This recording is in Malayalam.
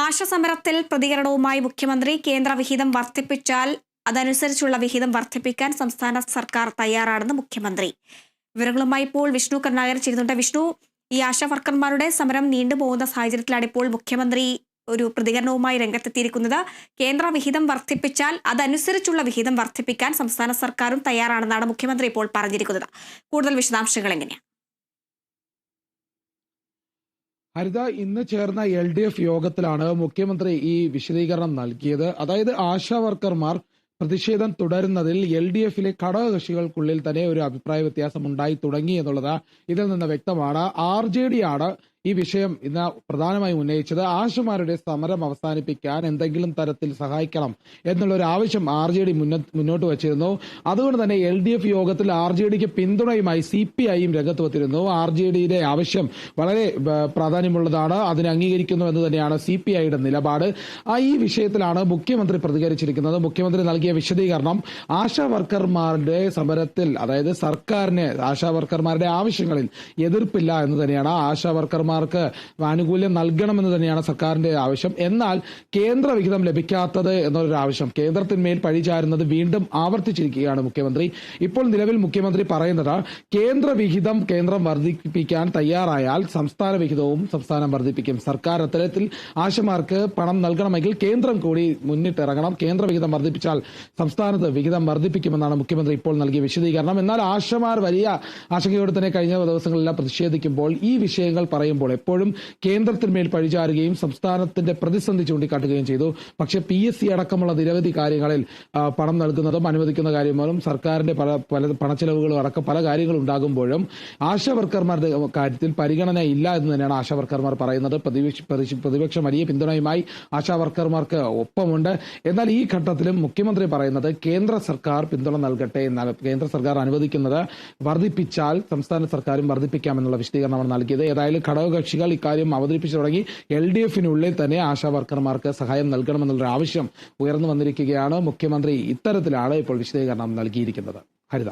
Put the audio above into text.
ആശാസമരത്തിൽ പ്രതികരണവുമായി മുഖ്യമന്ത്രി കേന്ദ്ര വിഹിതം വർദ്ധിപ്പിച്ചാൽ അതനുസരിച്ചുള്ള വിഹിതം വർദ്ധിപ്പിക്കാൻ സംസ്ഥാന സർക്കാർ തയ്യാറാണെന്ന് മുഖ്യമന്ത്രി. വിവരങ്ങളുമായി ഇപ്പോൾ വിഷ്ണു കരുണാകരൻ ചേരുന്നുണ്ട്. വിഷ്ണു, ഈ ആശാ വർക്കർമാരുടെ സമരം നീണ്ടുപോകുന്ന സാഹചര്യത്തിലാണ് ഇപ്പോൾ മുഖ്യമന്ത്രി ഒരു പ്രതികരണവുമായി രംഗത്തെത്തിയിരിക്കുന്നത്. കേന്ദ്ര വിഹിതം വർദ്ധിപ്പിച്ചാൽ അതനുസരിച്ചുള്ള വിഹിതം വർദ്ധിപ്പിക്കാൻ സംസ്ഥാന സർക്കാരും തയ്യാറാണെന്നാണ് മുഖ്യമന്ത്രി ഇപ്പോൾ പറഞ്ഞിരിക്കുന്നത്. കൂടുതൽ വിശദാംശങ്ങൾ എങ്ങനെയാണ്? ഹരിത, ഇന്ന് ചേർന്ന LDF യോഗത്തിലാണ് മുഖ്യമന്ത്രി ഈ വിശദീകരണം നൽകിയത്. അതായത് ആശാ വർക്കർമാർ പ്രതിഷേധം തുടരുന്നതിൽ LDFിലെ ഘടകകക്ഷികൾക്കുള്ളിൽ തന്നെ ഒരു അഭിപ്രായ വ്യത്യാസം ഉണ്ടായി തുടങ്ങി എന്നുള്ളത് ഇതിൽ നിന്ന് വ്യക്തമാണ്. RJD ആണ് ഈ വിഷയം ഇന്ന് പ്രധാനമായും ഉന്നയിച്ചത്. ആശമാരുടെ സമരം അവസാനിപ്പിക്കാൻ എന്തെങ്കിലും തരത്തിൽ സഹായിക്കണം എന്നുള്ളൊരു ആവശ്യം RJD മുന്നോട്ട് വച്ചിരുന്നു. അതുകൊണ്ട് തന്നെ LDF യോഗത്തിൽ RJDക്ക് പിന്തുണയുമായി CPIയും രംഗത്ത് വന്നിരുന്നു. RJDയുടെ ആവശ്യം വളരെ പ്രാധാന്യമുള്ളതാണ്, അതിനെ അംഗീകരിക്കുന്നു എന്ന് തന്നെയാണ് CPIയുടെ നിലപാട്. ഈ വിഷയത്തിലാണ് മുഖ്യമന്ത്രി പ്രതികരിച്ചിരിക്കുന്നത്. മുഖ്യമന്ത്രി നൽകിയ വിശദീകരണം ആശാ വർക്കർമാരുടെ സമരത്തിൽ, അതായത് സർക്കാരിന് ആശാ വർക്കർമാരുടെ ആവശ്യങ്ങളിൽ എതിർപ്പില്ല എന്ന് തന്നെയാണ്. ആശാ വർക്കർമാർക്ക് ആനുകൂല്യം നൽകണമെന്ന് തന്നെയാണ് സർക്കാരിന്റെ ആവശ്യം. എന്നാൽ കേന്ദ്ര വിഹിതം ലഭിക്കാത്തത് എന്നൊരു ആവശ്യം, കേന്ദ്രത്തിന്മേൽ പഴിചാരുന്നത് വീണ്ടും ആവർത്തിച്ചിരിക്കുകയാണ് മുഖ്യമന്ത്രി. ഇപ്പോൾ നിലവിൽ മുഖ്യമന്ത്രി പറയുന്നത് കേന്ദ്ര വിഹിതം കേന്ദ്രം വർദ്ധിപ്പിക്കാൻ തയ്യാറായാൽ സംസ്ഥാന വിഹിതവും സംസ്ഥാനം വർദ്ധിപ്പിക്കും. സർക്കാർ അത്തരത്തിൽ ആശമാർക്ക് പണം നൽകണമെങ്കിൽ കേന്ദ്രം കൂടി മുന്നിട്ടിറങ്ങണം. കേന്ദ്ര വിഹിതം വർദ്ധിപ്പിച്ചാൽ സംസ്ഥാനത്ത് വിഹിതം വർദ്ധിപ്പിക്കുമെന്നാണ് മുഖ്യമന്ത്രി ഇപ്പോൾ നൽകിയ വിശദീകരണം. എന്നാൽ ആശമാർ വലിയ ആശങ്കയോടെ തന്നെ കഴിഞ്ഞ ദിവസങ്ങളെല്ലാം പ്രതിഷേധിക്കുമ്പോൾ ഈ വിഷയങ്ങൾ പറയുമ്പോൾ എപ്പോഴും കേന്ദ്രത്തിന്മേൽ പഴിചാരുകയും സംസ്ഥാനത്തിന്റെ പ്രതിസന്ധി ചൂണ്ടിക്കാട്ടുകയും ചെയ്തു. പക്ഷേ PSC അടക്കമുള്ള നിരവധി കാര്യങ്ങളിൽ പണം നൽകുന്നതും അനുവദിക്കുന്ന കാര്യങ്ങളും സർക്കാരിന്റെ പല പണച്ചെലവുകളും അടക്കം പല കാര്യങ്ങളും ഉണ്ടാകുമ്പോഴും ആശാ വർക്കർമാരുടെ കാര്യത്തിൽ പരിഗണന ഇല്ല എന്ന് തന്നെയാണ് ആശാ വർക്കർമാർ പറയുന്നത്. പ്രതിപക്ഷം വലിയ പിന്തുണയുമായി ആശാ വർക്കർമാർക്ക് ഒപ്പമുണ്ട്. എന്നാൽ ഈ ഘട്ടത്തിലും മുഖ്യമന്ത്രി പറയുന്നത് കേന്ദ്ര സർക്കാർ പിന്തുണ നൽകട്ടെ എന്നാണ്. കേന്ദ്ര സർക്കാർ അനുവദിക്കുന്നത് വർദ്ധിപ്പിച്ചാൽ സംസ്ഥാന സർക്കാരും വർദ്ധിപ്പിക്കാമെന്നുള്ള വിശദീകരണമാണ് നൽകിയത്. ഏതായാലും ഘടകകക്ഷികൾ ഇക്കാര്യം അവതരിപ്പിച്ചു തുടങ്ങി. LDFിനുള്ളിൽ തന്നെ ആശാ വർക്കർമാർക്ക് സഹായം നൽകണമെന്നുള്ള ആവശ്യം ഉയർന്നു വന്നിരിക്കുകയാണ്. മുഖ്യമന്ത്രി ഇത്തരത്തിലാണ് ഇപ്പോൾ വിശദീകരണം നൽകിയിരിക്കുന്നത്. ഹരിത.